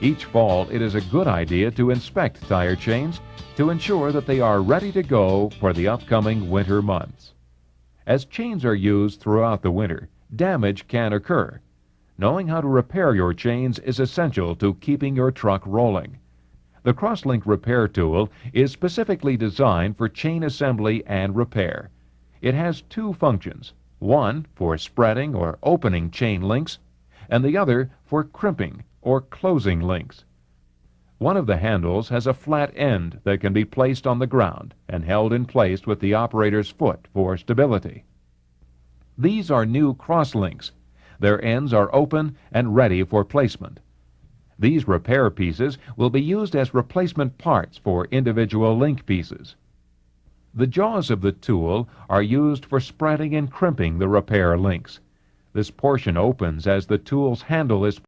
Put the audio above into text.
Each fall, it is a good idea to inspect tire chains to ensure that they are ready to go for the upcoming winter months. As chains are used throughout the winter, damage can occur. Knowing how to repair your chains is essential to keeping your truck rolling. The Crosslink Repair Tool is specifically designed for chain assembly and repair. It has two functions, one for spreading or opening chain links, and the other for crimping or closing links. One of the handles has a flat end that can be placed on the ground and held in place with the operator's foot for stability. These are new crosslinks. Their ends are open and ready for placement. These repair pieces will be used as replacement parts for individual link pieces. The jaws of the tool are used for spreading and crimping the repair links. This portion opens as the tool's handle is